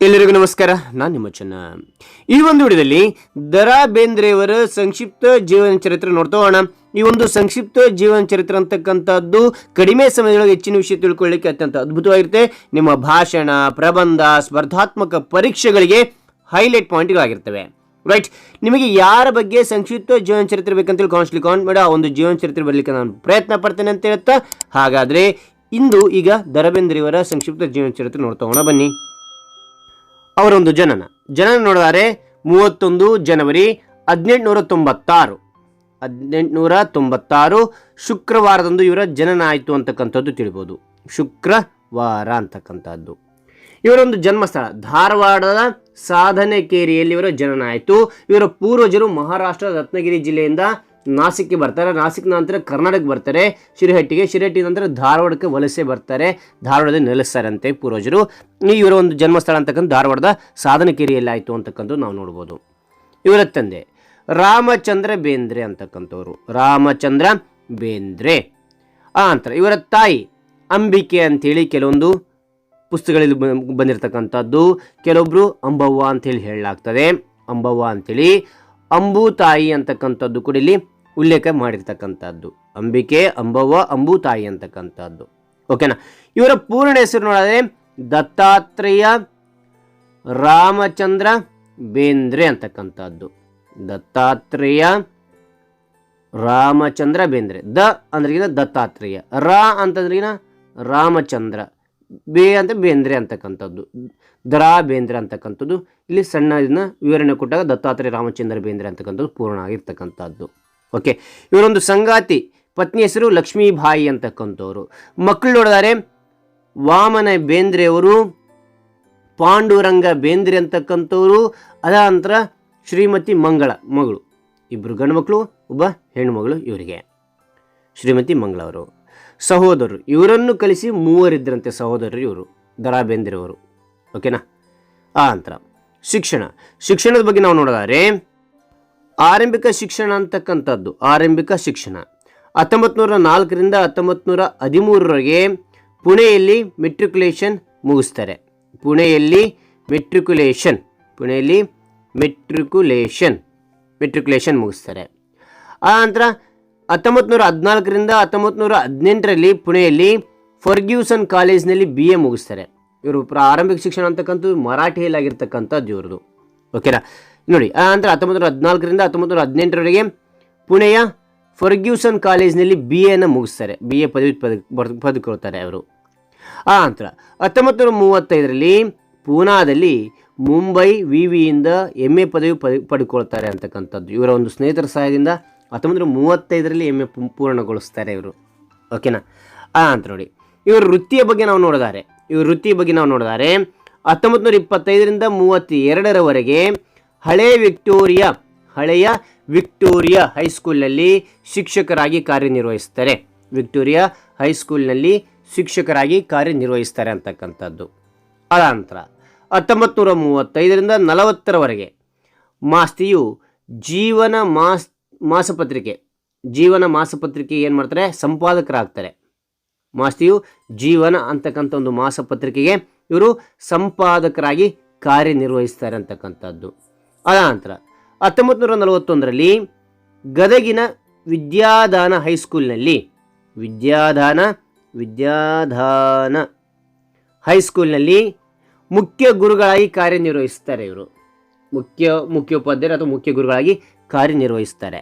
ಎಲ್ಲರಿಗೂ ನಮಸ್ಕಾರ. ನಾನು ನಿಮ್ಮ ಚೆನ್ನ. ಈ ಒಂದು ವಿಡಿಯೋದಲ್ಲಿ ದ.ರಾ ಬೇಂದ್ರೆಯವರ ಸಂಕ್ಷಿಪ್ತ ಜೀವನ ಚರಿತ್ರೆ ನೋಡ್ತಾ ಹೋಗೋಣ. ಈ ಒಂದು ಸಂಕ್ಷಿಪ್ತ ಜೀವನ ಚರಿತ್ರೆ ಅಂತಕ್ಕಂಥದ್ದು ಕಡಿಮೆ ಸಮಯದೊಳಗೆ ಹೆಚ್ಚಿನ ವಿಷಯ ತಿಳ್ಕೊಳ್ಳಿಕ್ಕೆ ಅತ್ಯಂತ ಅದ್ಭುತವಾಗಿರುತ್ತೆ. ನಿಮ್ಮ ಭಾಷಣ, ಪ್ರಬಂಧ, ಸ್ಪರ್ಧಾತ್ಮಕ ಪರೀಕ್ಷೆಗಳಿಗೆ ಹೈಲೈಟ್ ಪಾಯಿಂಟ್ಗಳಾಗಿರ್ತವೆ. ರೈಟ್, ನಿಮಗೆ ಯಾರ ಬಗ್ಗೆ ಸಂಕ್ಷಿಪ್ತ ಜೀವನ ಚರಿತ್ರೆ ಬೇಕಂತೇಳಿ ಕಾಮೆಂಟ್ ಮಾಡಿ ಆ ಒಂದು ಜೀವನ ಚರಿತ್ರೆ ಬರಲಿಕ್ಕೆ ನಾನು ಪ್ರಯತ್ನ ಪಡ್ತೇನೆ ಅಂತ ಹೇಳ್ತಾ, ಹಾಗಾದರೆ ಇಂದು ಈಗ ದ.ರಾ ಬೇಂದ್ರೆಯವರ ಸಂಕ್ಷಿಪ್ತ ಜೀವನ ಚರಿತ್ರೆ ನೋಡ್ತಾ ಹೋಗೋಣ ಬನ್ನಿ. ಅವರೊಂದು ಜನನ ನೋಡಿದರೆ 31 ಜನವರಿ 1896 ಶುಕ್ರವಾರದಂದು ಇವರ ಜನನ ಆಯಿತು ಅಂತಕ್ಕಂಥದ್ದು ತಿಳಿಬೋದು. ಶುಕ್ರವಾರ ಅಂತಕ್ಕಂಥದ್ದು ಇವರೊಂದು ಜನ್ಮಸ್ಥಳ ಧಾರವಾಡದ ಸಾಧನಕೇರಿಯಲ್ಲಿ ಇವರ ಜನನ ಆಯಿತು. ಇವರ ಪೂರ್ವಜರು ಮಹಾರಾಷ್ಟ್ರ ರತ್ನಗಿರಿ ಜಿಲ್ಲೆಯಿಂದ ನಾಸಿಕ್ಗೆ ಬರ್ತಾರೆ. ನಾಸಿಕ್ ನಂತರ ಕರ್ನಾಟಕಕ್ಕೆ ಬರ್ತಾರೆ, ಶಿರಹಟ್ಟಿ ನಂತರ ಧಾರವಾಡಕ್ಕೆ ವಲಸೆ ಬರ್ತಾರೆ, ಧಾರವಾಡದಲ್ಲಿ ನೆಲೆಸ್ತಾರಂತೆ ಪೂರ್ವಜರು. ಇವರ ಒಂದು ಜನ್ಮಸ್ಥಳ ಅಂತಕ್ಕಂಥ ಧಾರವಾಡದ ಸಾಧನಕೇರಿಯಲ್ಲಿ ಆಯಿತು ಅಂತಕ್ಕಂಥ ನಾವು ನೋಡ್ಬೋದು. ಇವರ ತಂದೆ ರಾಮಚಂದ್ರ ಬೇಂದ್ರೆ ಅಂತಕ್ಕಂಥವ್ರು, ರಾಮಚಂದ್ರ ಬೇಂದ್ರೆ. ನಂತರ ಇವರ ತಾಯಿ ಅಂಬಿಕೆ ಅಂಥೇಳಿ ಕೆಲವೊಂದು ಪುಸ್ತಕಗಳಲ್ಲಿ ಬಂದಿರತಕ್ಕಂಥದ್ದು, ಕೆಲವೊಬ್ಬರು ಅಂಬವ್ವ ಅಂಥೇಳಿ ಹೇಳಲಾಗ್ತದೆ. ಅಂಬವ್ವ ಅಂಥೇಳಿ ಅಂಬುತಾಯಿ ಅಂತಕ್ಕಂಥದ್ದು ಕೂಡ ಇಲ್ಲಿ ಉಲ್ಲೇಖ ಮಾಡಿರ್ತಕ್ಕಂಥದ್ದು. ಅಂಬಿಕೆ, ಅಂಬವ್ವ, ಅಂಬುತಾಯಿ ಅಂತಕ್ಕಂಥದ್ದು. ಓಕೆನಾ. ಇವರ ಪೂರ್ಣ ಹೆಸರು ನೋಡಿದ್ರೆ ದತ್ತಾತ್ರೇಯ ರಾಮಚಂದ್ರ ಬೇಂದ್ರೆ ಅಂತಕ್ಕಂಥದ್ದು. ದತ್ತಾತ್ರೇಯ ರಾಮಚಂದ್ರ ಬೇಂದ್ರೆ. ದ ಅಂದ್ರಿಗಿನ ದತ್ತಾತ್ರೇಯ, ರಾ ಅಂತಂದ್ರಿಗಿನ ರಾಮಚಂದ್ರ, ಬೇ ಅಂತ ಬೇಂದ್ರೆ ಅಂತಕ್ಕಂಥದ್ದು, ದ.ರಾ ಬೇಂದ್ರೆ ಅಂತಕ್ಕಂಥದ್ದು ಇಲ್ಲಿ ಸಣ್ಣ ಇದನ್ನ ವಿವರಣೆ ಕೊಟ್ಟಾಗ ದತ್ತಾತ್ರೇಯ ರಾಮಚಂದ್ರ ಬೇಂದ್ರೆ ಅಂತಕ್ಕಂಥದ್ದು ಪೂರ್ಣ ಆಗಿರ್ತಕ್ಕಂಥದ್ದು. ಓಕೆ, ಇವರೊಂದು ಸಂಗಾತಿ ಪತ್ನಿ ಹೆಸರು ಲಕ್ಷ್ಮೀಬಾಯಿ ಅಂತಕ್ಕಂಥವ್ರು. ಮಕ್ಕಳು ನೋಡಿದರೆ ವಾಮನ ಬೇಂದ್ರೆಯವರು, ಪಾಂಡುರಂಗ ಬೇಂದ್ರೆ ಅಂತಕ್ಕಂಥವ್ರು, ಅದ ನಂತರ ಶ್ರೀಮತಿ ಮಂಗಳ ಮಗಳು. ಇಬ್ಬರು ಗಂಡು ಮಕ್ಕಳು, ಒಬ್ಬ ಹೆಣ್ಣುಮಗಳು ಇವರಿಗೆ, ಶ್ರೀಮತಿ ಮಂಗಳವರು. ಸಹೋದರರು ಇವರನ್ನು ಕಲಿಸಿ ಮೂವರಿದ್ದರಂತೆ ಸಹೋದರರು ಇವರು, ದ.ರಾ ಬೇಂದ್ರೆಯವರು. ಓಕೆನಾ. ನಂತರ ಶಿಕ್ಷಣದ ಬಗ್ಗೆ ನಾವು ನೋಡಿದರೆ ಆರಂಭಿಕ ಶಿಕ್ಷಣ ಅಂತಕ್ಕಂಥದ್ದು, ಆರಂಭಿಕ ಶಿಕ್ಷಣ 1904ರಿಂದ 1913ರವರೆಗೆ ಪುಣೆಯಲ್ಲಿ ಮೆಟ್ರಿಕ್ಯುಲೇಷನ್ ಮುಗಿಸ್ತಾರೆ. ಪುಣೆಯಲ್ಲಿ ಮೆಟ್ರಿಕ್ಯುಲೇಷನ್ ಮುಗಿಸ್ತಾರೆ. ನಂತರ 1914ರಿಂದ 1918ರಲ್ಲಿ ಪುಣೆಯಲ್ಲಿ ಫರ್ಗ್ಯೂಸನ್ ಕಾಲೇಜ್ನಲ್ಲಿ BA ಮುಗಿಸ್ತಾರೆ. ಇವರು ಆರಂಭಿಕ ಶಿಕ್ಷಣ ಅಂತಕ್ಕಂಥದ್ದು ಮರಾಠಿಯಲ್ಲಿ ಆಗಿರ್ತಕ್ಕಂಥದ್ದು ಇವ್ರದ್ದು. ಓಕೆನಾ. ನೋಡಿ, ನಂತರ 1914ರಿಂದ 1918ರವರೆಗೆ ಪುಣೆಯ ಫರ್ಗ್ಯೂಸನ್ ಕಾಲೇಜ್ನಲ್ಲಿ BAನ ಮುಗಿಸ್ತಾರೆ, BA ಪದವಿ ಪಡೆದುಕೊಳ್ತಾರೆ ಅವರು. ನಂತರ 1935ರಲ್ಲಿ ಪೂನಾದಲ್ಲಿ ಮುಂಬೈ ವಿವಿಯಿಂದ MA ಪದವಿ ಪಡೆದುಕೊಳ್ತಾರೆ ಅಂತಕ್ಕಂಥದ್ದು. ಇವರ ಒಂದು ಸ್ನೇಹಿತರ ಸಹಾಯದಿಂದ 1935ರಲ್ಲಿ MA ಪೂರ್ಣಗೊಳಿಸ್ತಾರೆ ಇವರು. ಓಕೆನಾ. ಅಂತ ನೋಡಿ, ಇವರ ವೃತ್ತಿಯ ಬಗ್ಗೆ ನಾವು ನೋಡಿದರೆ 1925ರಿಂದ 32ರವರೆಗೆ ಹಳೆಯ ವಿಕ್ಟೋರಿಯಾ ಹೈಸ್ಕೂಲ್ನಲ್ಲಿ ಶಿಕ್ಷಕರಾಗಿ ಕಾರ್ಯನಿರ್ವಹಿಸ್ತಾರೆ. ವಿಕ್ಟೋರಿಯಾ ಹೈಸ್ಕೂಲ್ನಲ್ಲಿ ಶಿಕ್ಷಕರಾಗಿ ಕಾರ್ಯನಿರ್ವಹಿಸ್ತಾರೆ ಅಂತಕ್ಕಂಥದ್ದು. ಅನಂತರ 1935ರಿಂದ 40ರವರೆಗೆ ಮಾಸ್ತಿಯು ಜೀವನ ಮಾಸಪತ್ರಿಕೆ ಏನು ಮಾಡ್ತಾರೆ, ಸಂಪಾದಕರಾಗ್ತಾರೆ. ಮಾಸ್ತಿಯು ಜೀವನ ಅಂತಕ್ಕಂಥ ಒಂದು ಮಾಸಪತ್ರಿಕೆಗೆ ಇವರು ಸಂಪಾದಕರಾಗಿ ಕಾರ್ಯನಿರ್ವಹಿಸ್ತಾರೆ ಅಂತಕ್ಕಂಥದ್ದು. ಅನಂತರ 1941ರಲ್ಲಿ ಗದಗಿನ ವಿದ್ಯಾದಾನ ಹೈಸ್ಕೂಲ್ನಲ್ಲಿ ಮುಖ್ಯ ಗುರುಗಳಾಗಿ ಕಾರ್ಯನಿರ್ವಹಿಸ್ತಾರೆ ಇವರು. ಮುಖ್ಯೋಪಾಧ್ಯಾಯರು ಅಥವಾ ಮುಖ್ಯ ಗುರುಗಳಾಗಿ ಕಾರ್ಯನಿರ್ವಹಿಸ್ತಾರೆ.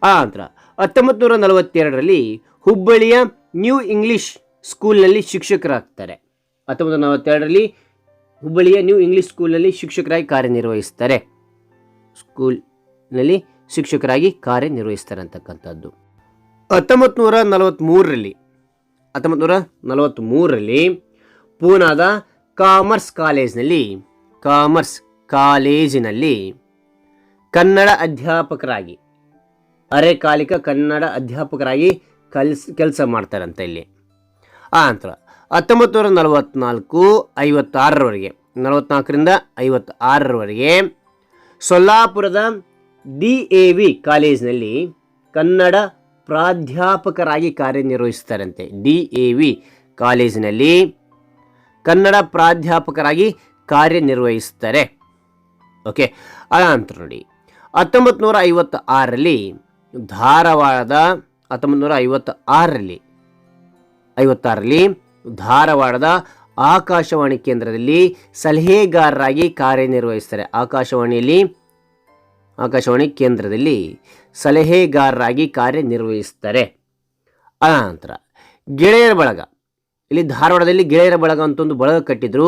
ನಂತರ 1942ರಲ್ಲಿ ಹುಬ್ಬಳ್ಳಿಯ ನ್ಯೂ ಇಂಗ್ಲಿಷ್ ಸ್ಕೂಲ್ನಲ್ಲಿ ಶಿಕ್ಷಕರಾಗ್ತಾರೆ. 1942ರಲ್ಲಿ ಹುಬ್ಬಳ್ಳಿಯ ನ್ಯೂ ಇಂಗ್ಲಿಷ್ ಸ್ಕೂಲ್ನಲ್ಲಿ ಶಿಕ್ಷಕರಾಗಿ ಕಾರ್ಯನಿರ್ವಹಿಸ್ತಾರೆ ಅಂತಕ್ಕಂಥದ್ದು. 1943ರಲ್ಲಿ ಪೂನಾದ ಕಾಮರ್ಸ್ ಕಾಲೇಜಿನಲ್ಲಿ ಕನ್ನಡ ಅಧ್ಯಾಪಕರಾಗಿ, ಅರೆಕಾಲಿಕ ಕನ್ನಡ ಅಧ್ಯಾಪಕರಾಗಿ ಕೆಲಸ ಮಾಡ್ತಾರಂತೆ ಇಲ್ಲಿ. ನಂತರ 1944ರಿಂದ 56ರವರೆಗೆ ಸೊಲ್ಲಾಪುರದ DAV ಕಾಲೇಜಿನಲ್ಲಿ ಕನ್ನಡ ಪ್ರಾಧ್ಯಾಪಕರಾಗಿ ಕಾರ್ಯನಿರ್ವಹಿಸ್ತಾರಂತೆ. DAV ಕಾಲೇಜಿನಲ್ಲಿ ಕನ್ನಡ ಪ್ರಾಧ್ಯಾಪಕರಾಗಿ ಕಾರ್ಯನಿರ್ವಹಿಸ್ತಾರೆ. ಓಕೆ, ಅನಂತರ ನೋಡಿ 1956ರಲ್ಲಿ ಧಾರವಾಡದ 1956ರಲ್ಲಿ ಧಾರವಾಡದ ಆಕಾಶವಾಣಿ ಕೇಂದ್ರದಲ್ಲಿ ಸಲಹೆಗಾರರಾಗಿ ಕಾರ್ಯನಿರ್ವಹಿಸ್ತಾರೆ. ಆಕಾಶವಾಣಿ ಕೇಂದ್ರದಲ್ಲಿ ಸಲಹೆಗಾರರಾಗಿ ಕಾರ್ಯನಿರ್ವಹಿಸ್ತಾರೆ. ಅನಂತರ ಗೆಳೆಯರ ಬಳಗ, ಇಲ್ಲಿ ಧಾರವಾಡದಲ್ಲಿ ಗೆಳೆಯರ ಬಳಗ ಅಂತ ಒಂದು ಬಳಗ ಕಟ್ಟಿದ್ರು.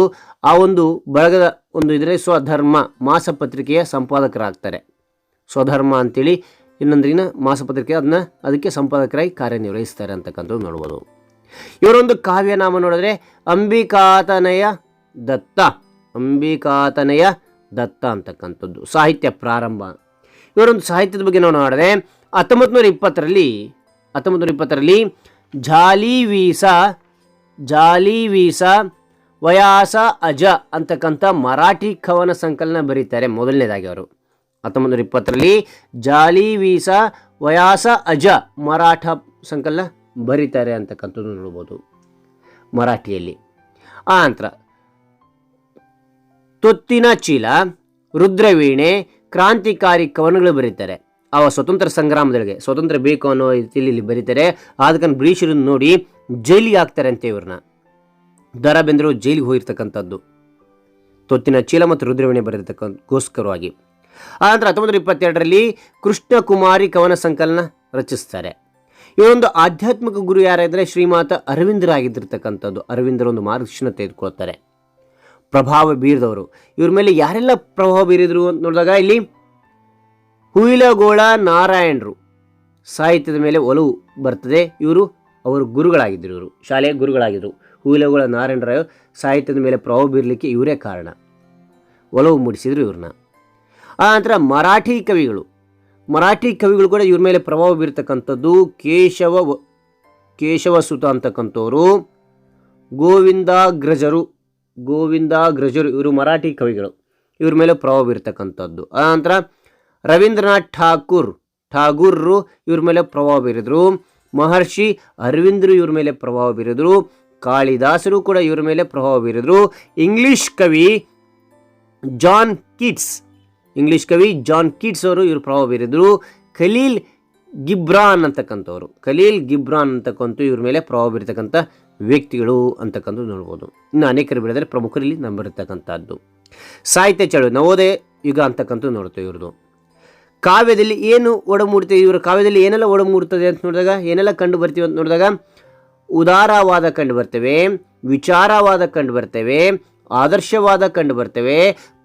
ಆ ಒಂದು ಬಳಗದ ಒಂದು ಇದರಲ್ಲಿ ಸ್ವಧರ್ಮ ಮಾಸಪತ್ರಿಕೆಯ ಸಂಪಾದಕರಾಗ್ತಾರೆ. ಸ್ವಧರ್ಮ ಅಂತೇಳಿ ಇನ್ನೊಂದಿನ ಮಾಸಪತ್ರಿಕೆ ಅದಕ್ಕೆ ಸಂಪಾದಕರಾಗಿ ಕಾರ್ಯನಿರ್ವಹಿಸ್ತಾರೆ ಅಂತಕ್ಕಂಥದ್ದು ನೋಡ್ಬೋದು. ಇವರೊಂದು ಕಾವ್ಯನಾಮ ನೋಡಿದ್ರೆ ಅಂಬಿಕಾತನಯ ದತ್ತ ಅಂತಕ್ಕಂಥದ್ದು ಸಾಹಿತ್ಯ ಪ್ರಾರಂಭ. ಇವರೊಂದು ಸಾಹಿತ್ಯದ ಬಗ್ಗೆ ನಾವು ನೋಡಿದ್ರೆ 1920ರಲ್ಲಿ ಜಾಲಿವೀಸ ವಯಾಸ ಅಜ ಅಂತಕ್ಕಂಥ ಮರಾಠಿ ಕವನ ಸಂಕಲನ ಬರೀತಾರೆ. ಮೊದಲನೇದಾಗಿ ಅವರು 1920ರಲ್ಲಿ ಜಾಲಿವೀಸ ವಯಾಸ ಅಜ ಮರಾಠ ಸಂಕಲನ ಬರೀತಾರೆ ಅಂತಕ್ಕಂಥದ್ದು ನೋಡ್ಬೋದು ಮರಾಠಿಯಲ್ಲಿ. ಆ ನಂತರ ತೊತ್ತಿನ ಚೀಲ, ರುದ್ರವೀಣೆ, ಕ್ರಾಂತಿಕಾರಿ ಕವನಗಳು ಬರೀತಾರೆ. ಅವ ಸ್ವತಂತ್ರ ಸಂಗ್ರಾಮದೊಳಗೆ ಸ್ವತಂತ್ರ ಬೇಕು ಅನ್ನೋ ರೀತಿಯಲ್ಲಿ ಬರೀತಾರೆ. ಆದಕ್ಕನ್ನು ಬ್ರಿಟಿಷರನ್ನು ನೋಡಿ ಜೈಲಿಗೆ ಹಾಕ್ತಾರೆ ಅಂತೆ ಇವ್ರನ್ನ. ದ ರಾ ಬೇಂದ್ರೆ ಜೈಲಿಗೆ ಹೋಗಿರ್ತಕ್ಕಂಥದ್ದು ತೊತ್ತಿನ ಚೀಲ ಮತ್ತು ರುದ್ರವೀಣೆ ಬರೆದಿರ್ತಕ್ಕಂಥಗೋಸ್ಕರವಾಗಿ. ಆನಂತರ 1922ರಲ್ಲಿ ಕೃಷ್ಣ ಕುಮಾರಿ ಕವನ ಸಂಕಲನ ರಚಿಸ್ತಾರೆ. ಇವರೊಂದು ಆಧ್ಯಾತ್ಮಿಕ ಗುರು ಯಾರಾದರೆ ಶ್ರೀಮಾತ ಅರವಿಂದರಾಗಿದ್ದಿರ್ತಕ್ಕಂಥದ್ದು. ಅರವಿಂದರೊಂದು ಮಾರ್ಗದರ್ಶನ ತೆಗೆದುಕೊಳ್ತಾರೆ. ಪ್ರಭಾವ ಬೀರಿದವರು ಇವ್ರ ಮೇಲೆ ಯಾರೆಲ್ಲ ಪ್ರಭಾವ ಬೀರಿದ್ರು ಅಂತ ನೋಡಿದಾಗ ಇಲ್ಲಿ ಹುಯಿಲಗೋಳ ನಾರಾಯಣರು ಸಾಹಿತ್ಯದ ಮೇಲೆ ಒಲವು ಬರ್ತದೆ. ಅವರು ಗುರುಗಳಾಗಿದ್ದರು. ಇವರು ಶಾಲೆಯ ಗುರುಗಳಾಗಿದ್ದರು. ಹುಯಿಲಗೋಳ ನಾರಾಯಣರಾವ್ ಸಾಹಿತ್ಯದ ಮೇಲೆ ಪ್ರಭಾವ ಬೀರಲಿಕ್ಕೆ ಇವರೇ ಕಾರಣ, ಒಲವು ಮೂಡಿಸಿದ್ರು ಇವ್ರನ್ನ. ಆ ನಂತರ ಮರಾಠಿ ಕವಿಗಳು ಕೂಡ ಇವ್ರ ಮೇಲೆ ಪ್ರಭಾವ ಬೀರ್ತಕ್ಕಂಥದ್ದು. ಕೇಶವಸುತ ಅಂತಕ್ಕಂಥವ್ರು, ಗೋವಿಂದಾಗ್ರಜರು ಇವರು ಮರಾಠಿ ಕವಿಗಳು. ಇವ್ರ ಮೇಲೆ ಪ್ರಭಾವ ಬೀರ್ತಕ್ಕಂಥದ್ದು. ಆನಂತರ ರವೀಂದ್ರನಾಥ್ ಠಾಗೂರ್ರು ಇವ್ರ ಮೇಲೆ ಪ್ರಭಾವ ಬೀರಿದ್ರು. ಮಹರ್ಷಿ ಅರವಿಂದರು ಇವ್ರ ಮೇಲೆ ಪ್ರಭಾವ ಬೀರಿದ್ರು. ಕಾಳಿದಾಸರು ಕೂಡ ಇವ್ರ ಮೇಲೆ ಪ್ರಭಾವ ಬೀರಿದ್ರು. ಇಂಗ್ಲಿಷ್ ಕವಿ ಜಾನ್ ಕೀಟ್ಸ್ ಅವರು ಇವರು ಪ್ರಭಾವ ಬೀರಿದ್ರು. ಖಲೀಲ್ ಗಿಬ್ರಾನ್ ಅಂತಕ್ಕಂಥವ್ರು ಇವ್ರ ಮೇಲೆ ಪ್ರಭಾವ ಬೀರ್ತಕ್ಕಂಥ ವ್ಯಕ್ತಿಗಳು ಅಂತಕ್ಕಂಥದ್ದು ನೋಡ್ಬೋದು. ಇನ್ನು ಅನೇಕರು ಬೆಳೆದರೆ ಪ್ರಮುಖರಲ್ಲಿ ನಂಬರ್ತಕ್ಕಂಥದ್ದು. ಸಾಹಿತ್ಯ ಚಳುವಳಿ ನವೋದಯ ಯುಗ ಅಂತಕ್ಕಂಥದ್ದು ನೋಡ್ತೇವೆ. ಇವ್ರದ್ದು ಕಾವ್ಯದಲ್ಲಿ ಏನು ಒಡಮೂಡ್ತೇವೆ, ಇವರ ಕಾವ್ಯದಲ್ಲಿ ಏನೆಲ್ಲ ಒಡಮೂಡ್ತದೆ ಅಂತ ನೋಡಿದಾಗ ಏನೆಲ್ಲ ಕಂಡು ಬರ್ತೀವಿ ಅಂತ ನೋಡಿದಾಗ ಉದಾರವಾದ ಕಂಡು ಬರ್ತೇವೆ, ವಿಚಾರವಾದ ಕಂಡು ಬರ್ತೇವೆ, ಆದರ್ಶವಾದ ಕಂಡು ಬರ್ತೇವೆ,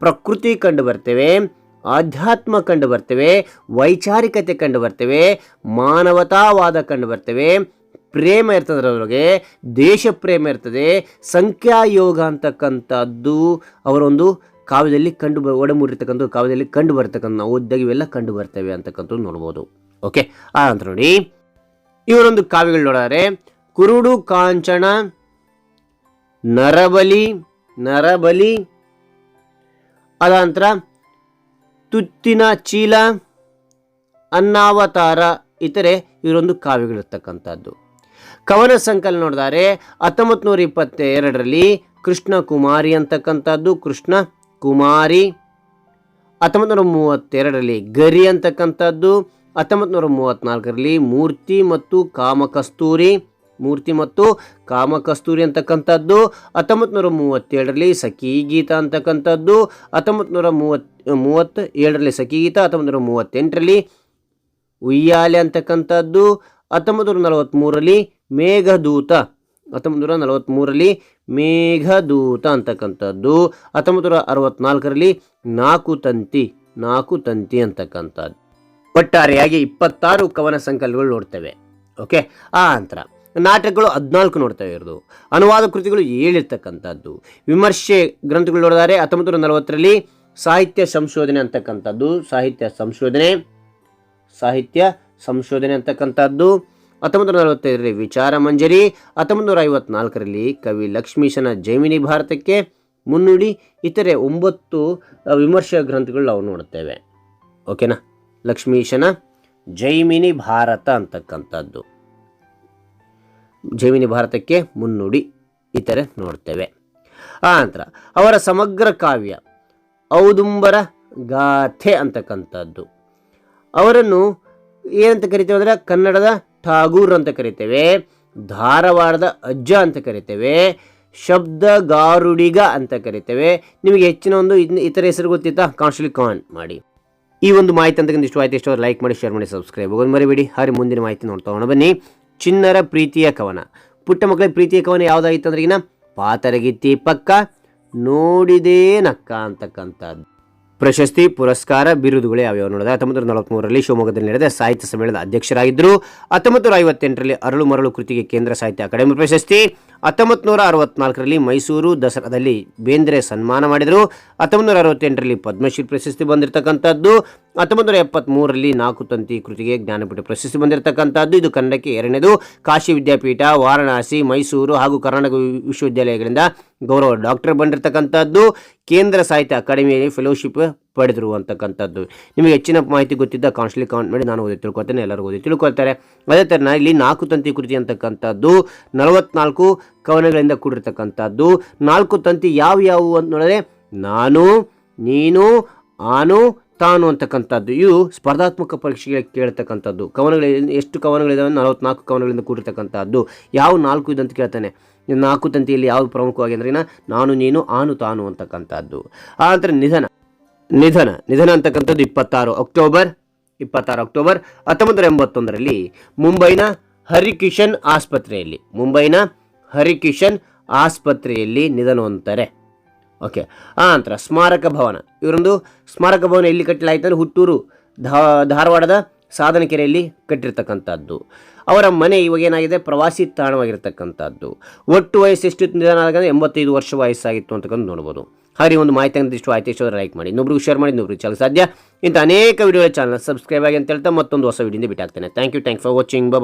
ಪ್ರಕೃತಿ ಕಂಡು ಬರ್ತೇವೆ, ಆಧ್ಯಾತ್ಮ ಕಂಡು ಬರ್ತೇವೆ, ವೈಚಾರಿಕತೆ ಕಂಡು ಬರ್ತೇವೆ, ಮಾನವತಾವಾದ ಕಂಡು ಬರ್ತೇವೆ, ಪ್ರೇಮ ಇರ್ತದೆ, ಅದರೊಳಗೆ ದೇಶ ಪ್ರೇಮ ಇರ್ತದೆ, ಸಂಖ್ಯಾಯೋಗ ಅಂತಕ್ಕಂಥದ್ದು ಅವರೊಂದು ಕಾವ್ಯದಲ್ಲಿ ಒಡಮೂಡಿರ್ತಕ್ಕಂಥ ಕಾವ್ಯದಲ್ಲಿ ಕಂಡು ಬರ್ತಕ್ಕಂಥ ನಾವು ಓದಿದಾಗ ಇವೆಲ್ಲ ಕಂಡು ಬರ್ತೇವೆ ಅಂತಕ್ಕಂಥದ್ದು ನೋಡ್ಬೋದು. ಓಕೆ, ಆ ನಂತರ ನೋಡಿ ಇವರೊಂದು ಕಾವ್ಯಗಳು ನೋಡಿದರೆ ಕುರುಡು ಕಾಂಚನ, ನರಬಲಿ, ಅದಂತರ ತುತ್ತಿನ ಚೀಲ, ಅನ್ನಾವತಾರ ಇತರೆ ಇವರೊಂದು ಕಾವ್ಯಗಳಿರ್ತಕ್ಕಂಥದ್ದು. ಕವನ ಸಂಕಲನ ನೋಡಿದರೆ 1922ರಲ್ಲಿ ಕೃಷ್ಣ ಕುಮಾರಿ ಅಂತಕ್ಕಂಥದ್ದು, 1932ರಲ್ಲಿ ಗರಿ ಅಂತಕ್ಕಂಥದ್ದು, 1934ರಲ್ಲಿ ಮೂರ್ತಿ ಮತ್ತು ಕಾಮಕಸ್ತೂರಿ ಅಂತಕ್ಕಂಥದ್ದು, 1937ರಲ್ಲಿ ಸಖಿ ಗೀತ ಅಂತಕ್ಕಂಥದ್ದು, 1937ರಲ್ಲಿ ಸಖಿ ಗೀತ, 1938ರಲ್ಲಿ ಉಯ್ಯಾಲೆ ಅಂತಕ್ಕಂಥದ್ದು, 1943ರಲ್ಲಿ ಮೇಘದೂತ ಅಂತಕ್ಕಂಥದ್ದು, 1964ರಲ್ಲಿ ನಾಕು ತಂತಿ ಅಂತಕ್ಕಂಥದ್ದು. ಒಟ್ಟಾರೆಯಾಗಿ 26 ಕವನ ಸಂಕಲನಗಳು ನೋಡ್ತೇವೆ. ಓಕೆ, ಆ ನಂತರ ನಾಟಕಗಳು 14 ನೋಡ್ತೇವೆ. ಇರೋದು ಅನುವಾದ ಕೃತಿಗಳು 7 ಇರ್ತಕ್ಕಂಥದ್ದು. ವಿಮರ್ಶೆ ಗ್ರಂಥಗಳು ನೋಡಿದರೆ 1940ರಲ್ಲಿ ಸಾಹಿತ್ಯ ಸಂಶೋಧನೆ ಅಂತಕ್ಕಂಥದ್ದು, ಸಾಹಿತ್ಯ ಸಂಶೋಧನೆ ಅಂತಕ್ಕಂಥದ್ದು, 1945ರಲ್ಲಿ ವಿಚಾರ ಮಂಜರಿ, 1954ರಲ್ಲಿ ಕವಿ ಲಕ್ಷ್ಮೀಶನ ಜೈಮಿನಿ ಭಾರತಕ್ಕೆ ಮುನ್ನುಡಿ, ಇತರೆ 9 ವಿಮರ್ಶಾ ಗ್ರಂಥಗಳು ನಾವು ನೋಡುತ್ತೇವೆ. ಓಕೆನಾ, ಲಕ್ಷ್ಮೀಶನ ಜೈಮಿನಿ ಭಾರತ ಅಂತಕ್ಕಂಥದ್ದು, ಜೈಮಿನಿ ಭಾರತಕ್ಕೆ ಮುನ್ನುಡಿ ಇತರೆ ನೋಡ್ತೇವೆ. ಆ ನಂತರ ಅವರ ಸಮಗ್ರ ಕಾವ್ಯ ಔದುಂಬರ ಗಾಥೆ ಅಂತಕ್ಕಂಥದ್ದು. ಅವರನ್ನು ಏನಂತ ಕರಿತೇವೆ ಅಂದರೆ ಕನ್ನಡದ ಠಾಗೂರ್ ಅಂತ ಕರಿತೇವೆ, ಧಾರವಾಡದ ಅಜ್ಜ ಅಂತ ಕರಿತೇವೆ, ಶಬ್ದಗಾರುಡಿಗ ಅಂತ ಕರಿತೇವೆ. ನಿಮಗೆ ಹೆಚ್ಚಿನ ಒಂದು ಇತರ ಹೆಸರು ಗೊತ್ತಿತ್ತಾ? ಕಾನ್ಸ್ಟಲಿ ಕಾಮೆಂಟ್ ಮಾಡಿ. ಈ ಒಂದು ಮಾಹಿತಿ ಅಂತಕ್ಕಂಥ ಇಷ್ಟ ಆಯ್ತು, ಇಷ್ಟವಾದ ಲೈಕ್ ಮಾಡಿ, ಶೇರ್ ಮಾಡಿ, ಸಬ್ಸ್ಕ್ರೈಬ್ ಹೋಗೋದು ಮರಿಬೇಡಿ. ಹಾಗೆ ಮುಂದಿನ ಮಾಹಿತಿ ನೋಡ್ತಾ ಹೋಗೋಣ ಬನ್ನಿ. ಚಿನ್ನರ ಪ್ರೀತಿಯ ಕವನ. ಪುಟ್ಟ ಮಕ್ಕಳ ಪ್ರೀತಿಯ ಕವನ ಯಾವುದಾಗಿತ್ತು ಅಂದ್ರೆ ಈಗಿನ ಪಾತರಗಿತ್ತಿ ಪಕ್ಕ ನೋಡಿದೇ ನಕ್ಕ ಅಂತಕ್ಕಂಥದ್ದು. ಪ್ರಶಸ್ತಿ, ಪುರಸ್ಕಾರ, ಬಿರುದುಗಳು ಯಾವ್ಯಾವ ನೋಡಿದ್ರೆ 1943ರಲ್ಲಿ ಶಿವಮೊಗ್ಗದಲ್ಲಿ ನಡೆದ ಸಾಹಿತ್ಯ ಸಮ್ಮೇಳನದ ಅಧ್ಯಕ್ಷರಾಗಿದ್ದರು. 1958ರಲ್ಲಿ ಅರಳು ಮರಳು ಕೃತಿಗೆ ಕೇಂದ್ರ ಸಾಹಿತ್ಯ ಅಕಾಡೆಮಿ ಪ್ರಶಸ್ತಿ. 1964ರಲ್ಲಿ ಮೈಸೂರು ದಸರಾದಲ್ಲಿ ಬೇಂದ್ರೆ ಸನ್ಮಾನ ಮಾಡಿದರು. 1968ರಲ್ಲಿ ಪದ್ಮಶ್ರೀ ಪ್ರಶಸ್ತಿ ಬಂದಿರತಕ್ಕಂಥದ್ದು. 1973ರಲ್ಲಿ 4 ತಂತಿ ಕೃತಿಗೆ ಜ್ಞಾನಪೀಠ ಪ್ರಶಸ್ತಿ ಬಂದಿರತಕ್ಕಂಥದ್ದು. ಇದು ಕನ್ನಡಕ್ಕೆ 2ನೇದು. ಕಾಶಿ ವಿದ್ಯಾಪೀಠ, ವಾರಣಾಸಿ, ಮೈಸೂರು ಹಾಗೂ ಕರ್ನಾಟಕ ವಿಶ್ವವಿದ್ಯಾಲಯಗಳಿಂದ ಗೌರವ ಡಾಕ್ಟರ್ ಬಂದಿರತಕ್ಕಂಥದ್ದು. ಕೇಂದ್ರ ಸಾಹಿತ್ಯ ಅಕಾಡೆಮಿಯಲ್ಲಿ ಫೆಲೋಶಿಪ್ ಪಡೆದರು ಅಂತಕ್ಕಂಥದ್ದು. ನಿಮಗೆ ಹೆಚ್ಚಿನ ಮಾಹಿತಿ ಗೊತ್ತಿದ್ದ ಕಾನ್ಸ್ಟಲಿ ಕಾಮೆಂಟ್ ಮಾಡಿ, ನಾನು ಓದಿ ತಿಳ್ಕೊಳ್ತೇನೆ, ಎಲ್ಲರೂ ಓದಿ ತಿಳ್ಕೊಳ್ತಾರೆ. ಅದೇ ಥರ ಇಲ್ಲಿ 4 ತಂತಿ ಕೃತಿ ಅಂತಕ್ಕಂಥದ್ದು 44 ಕವನಗಳಿಂದ ಕೂಡಿರ್ತಕ್ಕಂಥದ್ದು. 4 ತಂತಿ ಯಾವ್ಯಾವು ಅಂತ ನೋಡಿದ್ರೆ ನಾನು, ನೀನು, ಆನು, ತಾನು ಅಂತಕ್ಕಂಥದ್ದು. ಇವು ಸ್ಪರ್ಧಾತ್ಮಕ ಪರೀಕ್ಷೆಗಳಿಗೆ ಕೇಳ್ತಕ್ಕಂಥದ್ದು. ಕವನಗಳಲ್ಲಿ ಎಷ್ಟು ಕವನಗಳಿದಾವೆ? 44 ಕವನಗಳಿಂದ ಕೂಡಿರ್ತಕ್ಕಂಥದ್ದು. ಯಾವ 4 ಇದಂತ ಕೇಳ್ತಾನೆ. 4 ತಂತಿಯಲ್ಲಿ ಯಾವುದು ಪ್ರಮುಖವಾಗಿ ಅಂದ್ರೆ ನಾನು, ನೀನು, ಆನು, ತಾನು ಅಂತಕ್ಕಂಥದ್ದು. ಆ ನಂತರ ನಿಧನ ಅಂತಕ್ಕಂಥದ್ದು 26 ಅಕ್ಟೋಬರ್ 1981ರಲ್ಲಿ ಮುಂಬೈನ ಹರಿಕಿಶನ್ ಆಸ್ಪತ್ರೆಯಲ್ಲಿ ನಿಧನ ಹೊಂದ್ತಾರೆ. ಓಕೆ. ಆ ನಂತರ ಸ್ಮಾರಕ ಭವನ. ಇವರೊಂದು ಸ್ಮಾರಕ ಭವನ ಎಲ್ಲಿ ಕಟ್ಟಲಾಯಿತು ಅಂದರೆ ಹುಟ್ಟೂರು ಧಾರವಾಡದ ಸಾಧನಕೆರೆಯಲ್ಲಿ ಕಟ್ಟಿರ್ತಕ್ಕಂಥದ್ದು. ಅವರ ಮನೆ ಇವಾಗ ಏನಾಗಿದೆ? ಪ್ರವಾಸಿ ತಾಣವಾಗಿರ್ತಕ್ಕಂಥದ್ದು. ಒಟ್ಟು ವಯಸ್ಸು ಎಷ್ಟು ನಿಧನ ಆದಾಗ 85 ವರ್ಷ ವಯಸ್ಸಾಗಿತ್ತು ಅಂತಕ್ಕಂಥ ನೋಡ್ಬೋದು. ಹಾಗೆ ಒಂದು ಮಾಹಿತಿ ಅಂತ ಇಷ್ಟ ಆಯ್ತು, ಇಷ್ಟ ಲೈಕ್ ಮಾಡಿ, ಇನ್ನೊಬ್ರಿಗೆ ಶೇರ್ ಮಾಡಿ, ಇನ್ನೊಬ್ರಿಗೆ ಚಾನಲ್ ಸಾಧ್ಯ ಇಂಥ ಅನೇಕ ವಿಡಿಯೋ ಚಾನಲ್ ಸಬ್ಸ್ಕ್ರೈಬ್ ಆಗಿ ಅಂತ ಹೇಳ್ತಾ ಮತ್ತೊಂದು ಹೊಸ ವಿಡಿಯೋದಿಂದ ಬಿಟ್ಟಾಗ್ತೇನೆ. Thank you for watching. Bye.